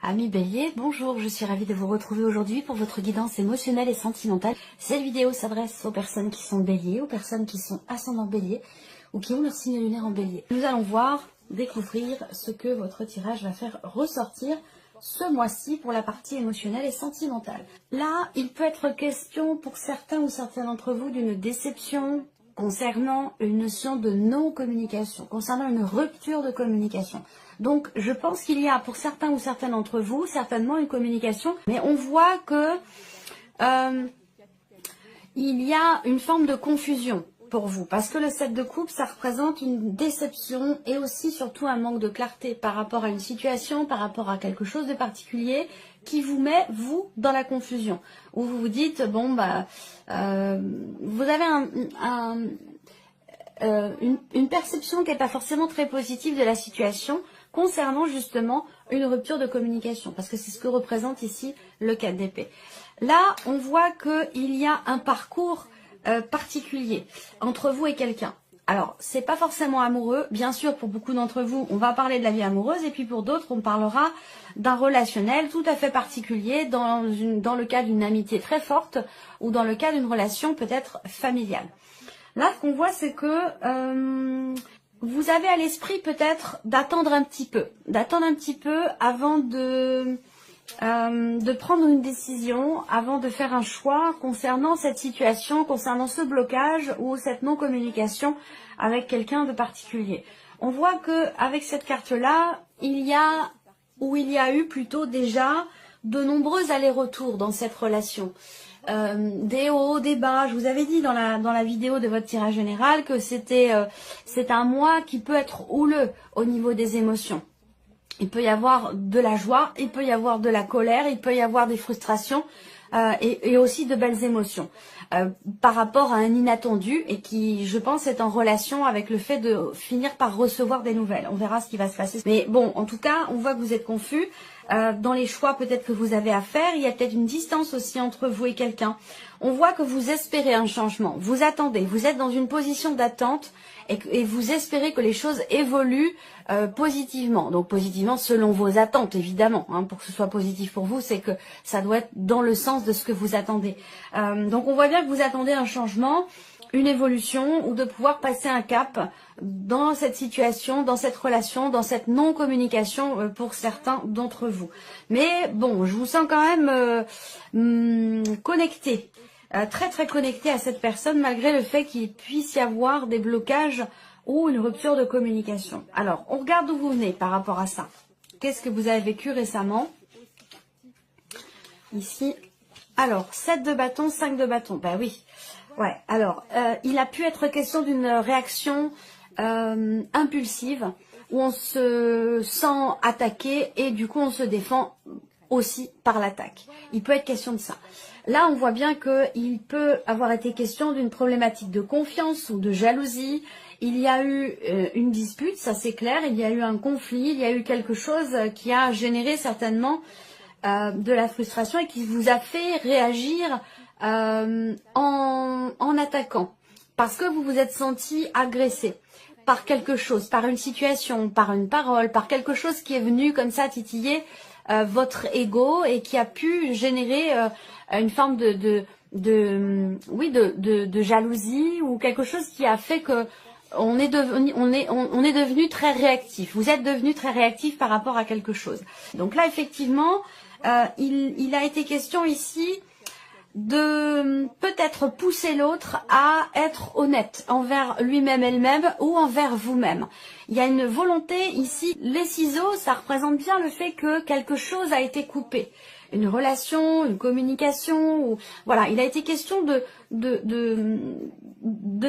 Amis Bélier, bonjour, je suis ravie de vous retrouver aujourd'hui pour votre guidance émotionnelle et sentimentale. Cette vidéo s'adresse aux personnes qui sont Bélier, aux personnes qui sont ascendant Bélier ou qui ont leur signe lunaire en Bélier. Nous allons voir, découvrir ce que votre tirage va faire ressortir ce mois-ci pour la partie émotionnelle et sentimentale. Là, il peut être question pour certains ou certains d'entre vous d'une déception concernant une notion de non-communication, concernant une rupture de communication. Donc, je pense qu'il y a pour certains ou certaines d'entre vous certainement une communication, mais on voit que il y a une forme de confusion pour vous, parce que le 7 de coupe, ça représente une déception et aussi surtout un manque de clarté par rapport à une situation, par rapport à quelque chose de particulier qui vous met, vous, dans la confusion. Où vous vous dites, bon, bah, vous avez une perception qui n'est pas forcément très positive de la situation concernant justement une rupture de communication, parce que c'est ce que représente ici le 4 d'épée. Là, on voit qu'il y a un parcours particulier entre vous et quelqu'un. Alors, c'est pas forcément amoureux, bien sûr, pour beaucoup d'entre vous, on va parler de la vie amoureuse, et puis pour d'autres, on parlera d'un relationnel tout à fait particulier, dans le cas d'une amitié très forte, ou dans le cas d'une relation peut-être familiale. Là, ce qu'on voit, c'est que vous avez à l'esprit peut-être d'attendre un petit peu avant de prendre une décision, avant de faire un choix concernant cette situation, concernant ce blocage ou cette non-communication avec quelqu'un de particulier. On voit que avec cette carte-là, il y a eu plutôt déjà de nombreux allers-retours dans cette relation. Des hauts, des bas. Je vous avais dit dans la vidéo de votre tirage général que c'est un mois qui peut être houleux au niveau des émotions. Il peut y avoir de la joie, il peut y avoir de la colère, il peut y avoir des frustrations et aussi de belles émotions par rapport à un inattendu et qui, je pense, est en relation avec le fait de finir par recevoir des nouvelles. On verra ce qui va se passer. Mais bon, en tout cas, on voit que vous êtes confus. Dans les choix peut-être que vous avez à faire, il y a peut-être une distance aussi entre vous et quelqu'un. On voit que vous espérez un changement, vous attendez, vous êtes dans une position d'attente et vous espérez que les choses évoluent positivement. Donc positivement selon vos attentes évidemment, hein, pour que ce soit positif pour vous, c'est que ça doit être dans le sens de ce que vous attendez. Donc on voit bien que vous attendez un changement, une évolution ou de pouvoir passer un cap dans cette situation, dans cette relation, dans cette non-communication pour certains d'entre vous. Mais bon, je vous sens quand même connecté, très très connecté à cette personne malgré le fait qu'il puisse y avoir des blocages ou une rupture de communication. Alors, on regarde d'où vous venez par rapport à ça. Qu'est-ce que vous avez vécu récemment? Ici, alors, 7 de bâton, 5 de bâton, ben oui. Ouais, alors, il a pu être question d'une réaction impulsive où on se sent attaqué et du coup on se défend aussi par l'attaque. Il peut être question de ça. Là, on voit bien qu'il peut avoir été question d'une problématique de confiance ou de jalousie. Il y a eu une dispute, ça c'est clair, il y a eu un conflit, il y a eu quelque chose qui a généré certainement de la frustration et qui vous a fait réagir en attaquant. Parce que vous vous êtes senti agressé par quelque chose, par une situation, par une parole, par quelque chose qui est venu comme ça titiller votre ego et qui a pu générer une forme de jalousie ou quelque chose qui a fait que on est devenu très réactif. Vous êtes devenu très réactif par rapport à quelque chose. Donc là, effectivement, il a été question ici de peut-être pousser l'autre à être honnête envers lui-même, elle-même ou envers vous-même. Il y a une volonté ici, les ciseaux, ça représente bien le fait que quelque chose a été coupé. Une relation, une communication, ou voilà, il a été question de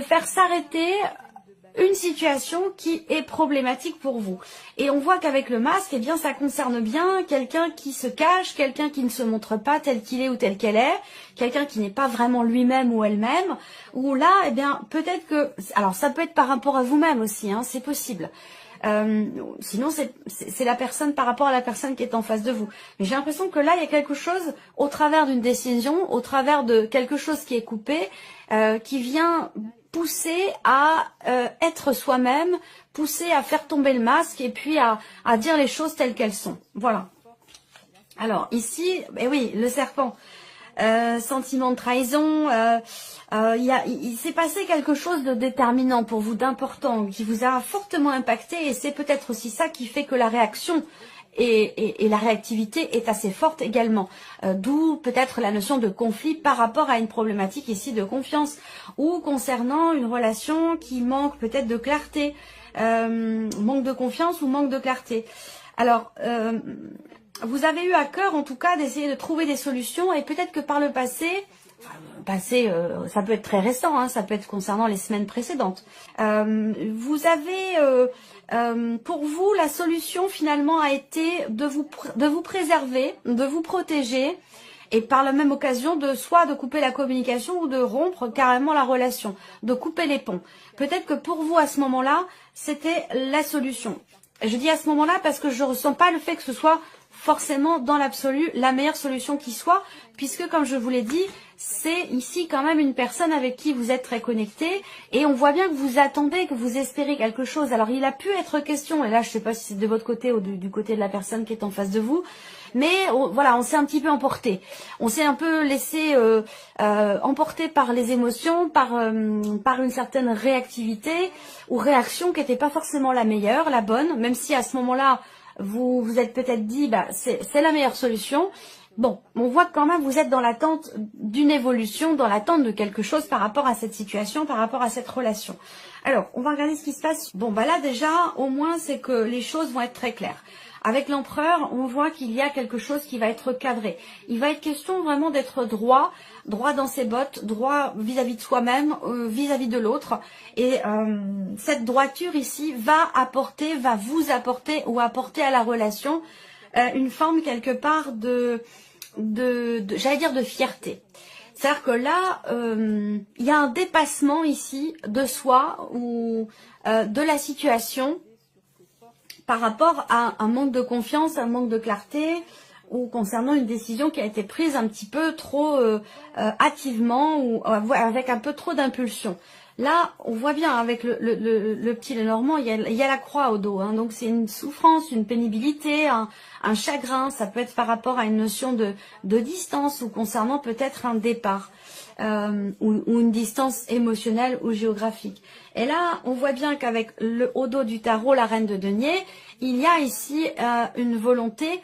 faire s'arrêter une situation qui est problématique pour vous. Et on voit qu'avec le masque, eh bien, ça concerne bien quelqu'un qui se cache, quelqu'un qui ne se montre pas tel qu'il est ou tel qu'elle est, quelqu'un qui n'est pas vraiment lui-même ou elle-même, ou là, eh bien, peut-être que, alors ça peut être par rapport à vous-même aussi, hein, c'est possible. Sinon, c'est la personne par rapport à la personne qui est en face de vous. Mais j'ai l'impression que là, il y a quelque chose, au travers d'une décision, au travers de quelque chose qui est coupé, qui vient pousser à être soi-même, pousser à faire tomber le masque et puis à dire les choses telles qu'elles sont. Voilà. Alors ici, eh oui, le serpent. Sentiment de trahison, il s'est passé quelque chose de déterminant pour vous, d'important, qui vous a fortement impacté, et c'est peut-être aussi ça qui fait que la réaction et la réactivité est assez forte également. D'où peut-être la notion de conflit par rapport à une problématique ici de confiance, ou concernant une relation qui manque peut-être de clarté, manque de confiance ou manque de clarté. Alors, vous avez eu à cœur, en tout cas, d'essayer de trouver des solutions, et peut-être que par le passé, ça peut être très récent, hein, ça peut être concernant les semaines précédentes. Vous avez, pour vous, la solution finalement a été de vous préserver, de vous protéger, et par la même occasion soit de couper la communication ou de rompre carrément la relation, de couper les ponts. Peut-être que pour vous, à ce moment-là, c'était la solution. Je dis à ce moment-là parce que je ne ressens pas le fait que ce soit forcément dans l'absolu la meilleure solution qui soit, puisque comme je vous l'ai dit, c'est ici quand même une personne avec qui vous êtes très connecté, et on voit bien que vous attendez, que vous espérez quelque chose. Alors il a pu être question, et là je ne sais pas si c'est de votre côté ou du côté de la personne qui est en face de vous, mais voilà, on s'est un petit peu emporté. On s'est un peu laissé emporter par les émotions, par une certaine réactivité ou réaction qui n'était pas forcément la meilleure, la bonne, même si à ce moment-là, vous vous êtes peut-être dit, bah, c'est la meilleure solution. Bon, on voit que quand même vous êtes dans l'attente d'une évolution, dans l'attente de quelque chose par rapport à cette situation, par rapport à cette relation. Alors, on va regarder ce qui se passe. Bon, bah là déjà, au moins, c'est que les choses vont être très claires. Avec l'empereur, on voit qu'il y a quelque chose qui va être cadré. Il va être question vraiment d'être droit dans ses bottes, droit vis-à-vis de soi-même, vis-à-vis de l'autre. Et cette droiture ici va vous apporter ou apporter à la relation une forme quelque part j'allais dire de fierté. C'est-à-dire que là, il y a un dépassement ici de soi ou de la situation par rapport à un manque de confiance, un manque de clarté, ou concernant une décision qui a été prise un petit peu trop hâtivement ou avec un peu trop d'impulsion. Là, on voit bien avec le petit Lenormand, il y a la croix au dos. Hein, donc c'est une souffrance, une pénibilité, un chagrin. Ça peut être par rapport à une notion de distance ou concernant peut-être un départ ou une distance émotionnelle ou géographique. Et là, on voit bien qu'avec au dos du tarot, la reine de denier, il y a ici une volonté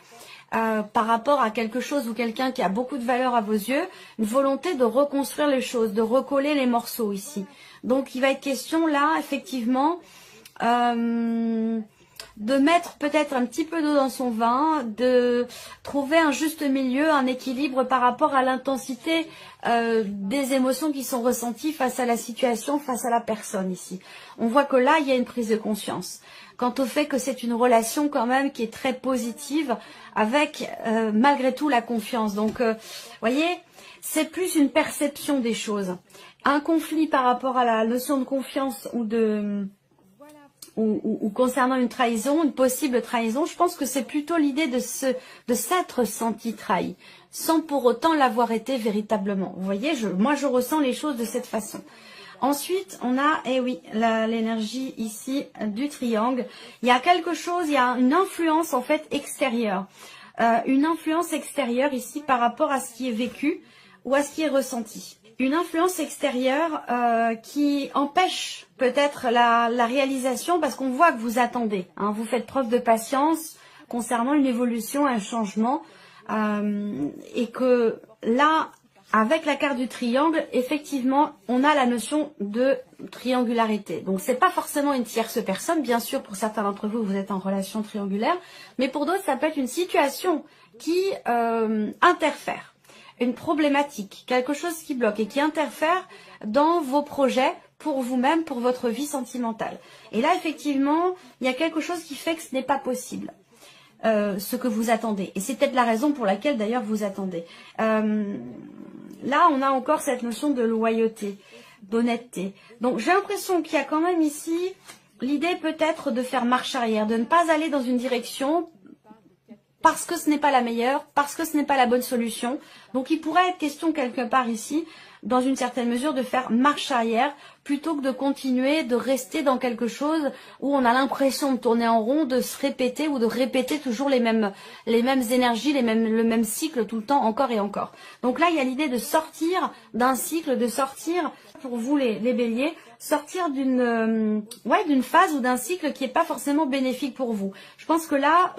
par rapport à quelque chose ou quelqu'un qui a beaucoup de valeur à vos yeux, une volonté de reconstruire les choses, de recoller les morceaux ici. Donc il va être question là, effectivement, de mettre peut-être un petit peu d'eau dans son vin, de trouver un juste milieu, un équilibre par rapport à l'intensité des émotions qui sont ressenties face à la situation, face à la personne ici. On voit que là, il y a une prise de conscience. Quant au fait que c'est une relation quand même qui est très positive, avec malgré tout la confiance. Donc, voyez, c'est plus une perception des choses. Un conflit par rapport à la notion de confiance ou concernant une trahison, une possible trahison, je pense que c'est plutôt l'idée de s'être senti trahi, sans pour autant l'avoir été véritablement. Vous voyez, moi je ressens les choses de cette façon. Ensuite, on a, l'énergie ici du triangle. Il y a quelque chose, il y a une influence en fait extérieure. Une influence extérieure ici par rapport à ce qui est vécu ou à ce qui est ressenti. Une influence extérieure qui empêche peut-être la réalisation parce qu'on voit que vous attendez. Hein, vous faites preuve de patience concernant une évolution, un changement. Et que là, avec la carte du triangle, effectivement, on a la notion de triangularité. Donc, c'est pas forcément une tierce personne. Bien sûr, pour certains d'entre vous, vous êtes en relation triangulaire. Mais pour d'autres, ça peut être une situation qui interfère. Une problématique, quelque chose qui bloque et qui interfère dans vos projets pour vous-même, pour votre vie sentimentale. Et là, effectivement, il y a quelque chose qui fait que ce n'est pas possible. Ce que vous attendez. Et c'est peut-être la raison pour laquelle d'ailleurs vous attendez. Là, on a encore cette notion de loyauté, d'honnêteté. Donc j'ai l'impression qu'il y a quand même ici l'idée peut-être de faire marche arrière, de ne pas aller dans une direction parce que ce n'est pas la meilleure, parce que ce n'est pas la bonne solution. Donc il pourrait être question quelque part ici dans une certaine mesure, de faire marche arrière plutôt que de continuer, de rester dans quelque chose où on a l'impression de tourner en rond, de se répéter ou de répéter toujours les mêmes énergies, le même cycle tout le temps, encore et encore. Donc là, il y a l'idée de sortir d'un cycle, de sortir, pour vous les béliers, sortir d'une phase ou d'un cycle qui n'est pas forcément bénéfique pour vous. Je pense que là,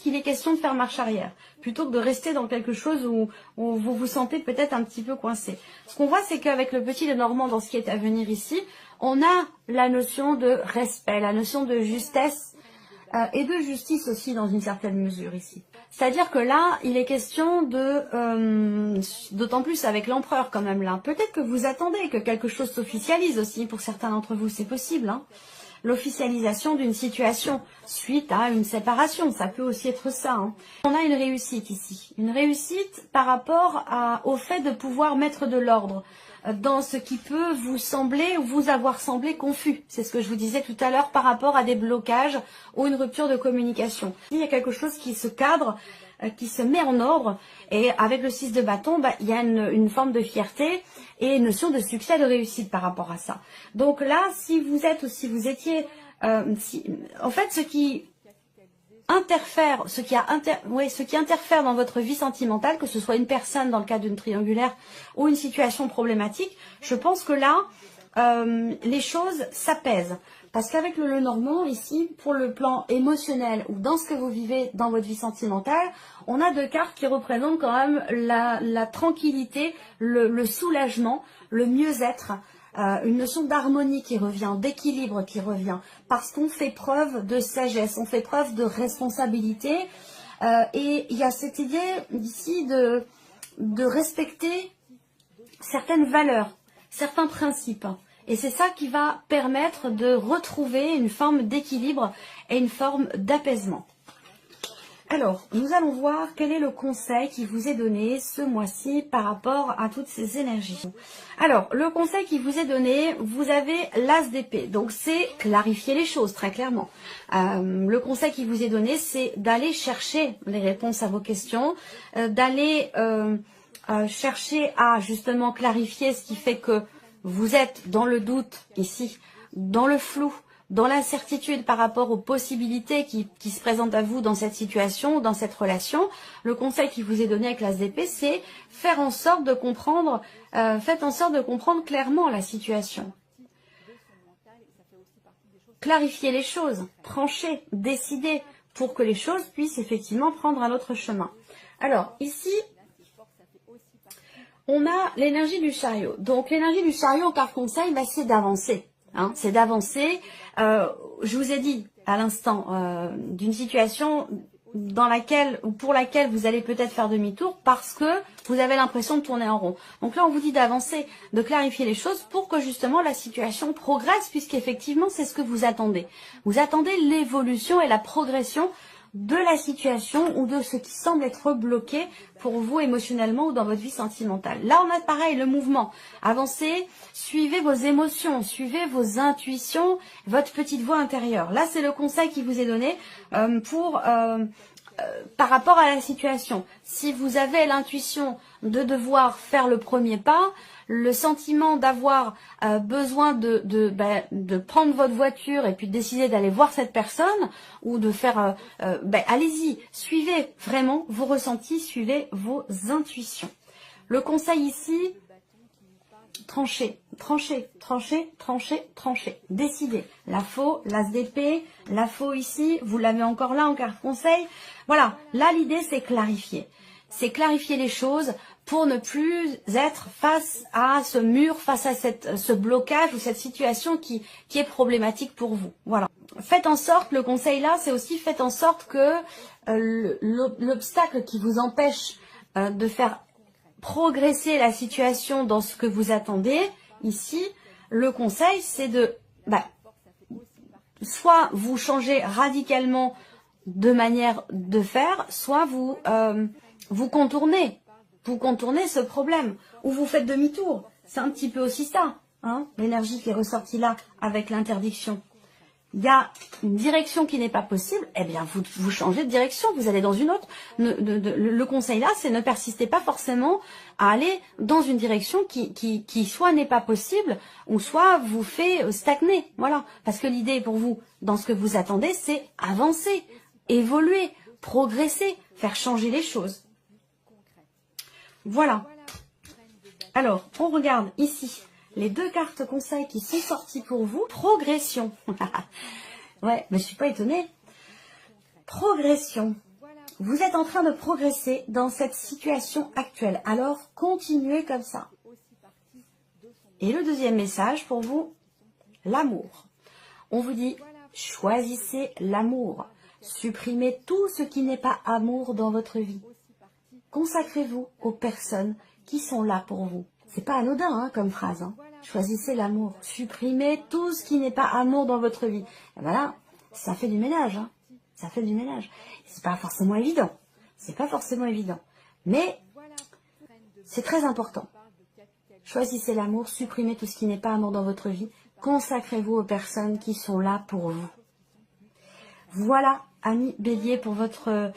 qu'il est question de faire marche arrière, plutôt que de rester dans quelque chose où vous vous sentez peut-être un petit peu coincé. Ce qu'on voit, c'est qu'avec le petit Lenormand, dans ce qui est à venir ici, on a la notion de respect, la notion de justesse et de justice aussi dans une certaine mesure ici. C'est-à-dire que là, il est question d'autant plus avec l'empereur quand même là. Peut-être que vous attendez que quelque chose s'officialise aussi pour certains d'entre vous, c'est possible, hein. L'officialisation d'une situation suite à une séparation, ça peut aussi être ça, hein. On a une réussite ici, une réussite par rapport au fait de pouvoir mettre de l'ordre dans ce qui peut vous sembler ou vous avoir semblé confus. C'est ce que je vous disais tout à l'heure par rapport à des blocages ou une rupture de communication. Il y a quelque chose qui se cadre, qui se met en ordre, et avec le 6 de bâton, il y a une forme de fierté et une notion de succès, de réussite par rapport à ça. Donc là, si vous êtes ou si vous étiez... en fait, ce qui interfère dans votre vie sentimentale, que ce soit une personne dans le cas d'une triangulaire ou une situation problématique, je pense que là, les choses s'apaisent. Parce qu'avec le Lenormand, ici, pour le plan émotionnel ou dans ce que vous vivez dans votre vie sentimentale, on a deux cartes qui représentent quand même la tranquillité, le soulagement, le mieux-être, une notion d'harmonie qui revient, d'équilibre qui revient, parce qu'on fait preuve de sagesse, on fait preuve de responsabilité, et il y a cette idée ici de respecter certaines valeurs, certains principes. Et c'est ça qui va permettre de retrouver une forme d'équilibre et une forme d'apaisement. Alors, nous allons voir quel est le conseil qui vous est donné ce mois-ci par rapport à toutes ces énergies. Alors, le conseil qui vous est donné, vous avez l'as d'épée. Donc, c'est clarifier les choses, très clairement. Le conseil qui vous est donné, c'est d'aller chercher les réponses à vos questions, d'aller chercher à justement clarifier ce qui fait que vous êtes dans le doute ici, dans le flou, dans l'incertitude par rapport aux possibilités qui se présentent à vous dans cette situation, dans cette relation. Le conseil qui vous est donné avec l'as d'épée, c'est faire en sorte de comprendre, faites en sorte de comprendre clairement la situation. Clarifier les choses, trancher, décider, pour que les choses puissent effectivement prendre un autre chemin. Alors, ici, on a l'énergie du chariot. Donc, l'énergie du chariot en carte conseil, c'est d'avancer. Hein, c'est d'avancer. Je vous ai dit à l'instant d'une situation dans laquelle ou pour laquelle vous allez peut-être faire demi-tour parce que vous avez l'impression de tourner en rond. Donc là, on vous dit d'avancer, de clarifier les choses pour que justement la situation progresse, puisqu'effectivement, c'est ce que vous attendez. Vous attendez l'évolution et la progression de la situation ou de ce qui semble être bloqué pour vous émotionnellement ou dans votre vie sentimentale. Là, on a pareil, le mouvement. Avancez, suivez vos émotions, suivez vos intuitions, votre petite voix intérieure. Là, c'est le conseil qui vous est donné par rapport à la situation. Si vous avez l'intuition de devoir faire le premier pas, le sentiment d'avoir besoin de prendre votre voiture et puis de décider d'aller voir cette personne ou de faire, allez-y, suivez vraiment vos ressentis, suivez vos intuitions. Le conseil ici, tranchez, tranchez, tranchez, tranchez, tranchez, décidez. La faux, l'as d'épée, la faux ici, vous l'avez encore là en carte conseil. Voilà, là l'idée c'est clarifier. C'est clarifier les choses pour ne plus être face à ce mur, face à ce blocage ou cette situation qui est problématique pour vous. Voilà. Faites en sorte, le conseil là, c'est aussi faites en sorte que l'obstacle qui vous empêche de faire progresser la situation dans ce que vous attendez, ici, le conseil c'est de soit vous changez radicalement de manière de faire, soit vous contournez ce problème, ou vous faites demi-tour. C'est un petit peu aussi ça, hein, l'énergie qui est ressortie là avec l'interdiction. il y a une direction qui n'est pas possible, eh bien, vous changez de direction, vous allez dans une autre. Le conseil là, c'est ne persistez pas forcément à aller dans une direction qui soit n'est pas possible, ou soit vous fait stagner. Voilà. Parce que l'idée pour vous, dans ce que vous attendez, c'est avancer, évoluer, progresser, faire changer les choses. Voilà. Alors, on regarde ici les 2 cartes conseils qui sont sorties pour vous. Progression. Ouais, mais je suis pas étonnée. Progression. Vous êtes en train de progresser dans cette situation actuelle. Alors, continuez comme ça. Et le deuxième message pour vous, l'amour. On vous dit, choisissez l'amour. Supprimez tout ce qui n'est pas amour dans votre vie. Consacrez-vous aux personnes qui sont là pour vous. C'est pas anodin hein, comme phrase. Hein. Choisissez l'amour. Supprimez tout ce qui n'est pas amour dans votre vie. Et voilà, ça fait du ménage. Hein. Ça fait du ménage. C'est pas forcément évident. C'est pas forcément évident. Mais c'est très important. Choisissez l'amour. Supprimez tout ce qui n'est pas amour dans votre vie. Consacrez-vous aux personnes qui sont là pour vous. Voilà, amis Bélier, pour votre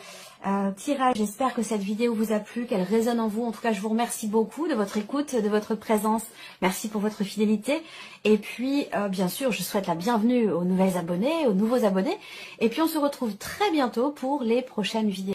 tirage. J'espère que cette vidéo vous a plu, qu'elle résonne en vous. En tout cas, je vous remercie beaucoup de votre écoute, de votre présence. Merci pour votre fidélité. Et puis, bien sûr, je souhaite la bienvenue aux nouvelles abonnés, aux nouveaux abonnés. Et puis, on se retrouve très bientôt pour les prochaines vidéos.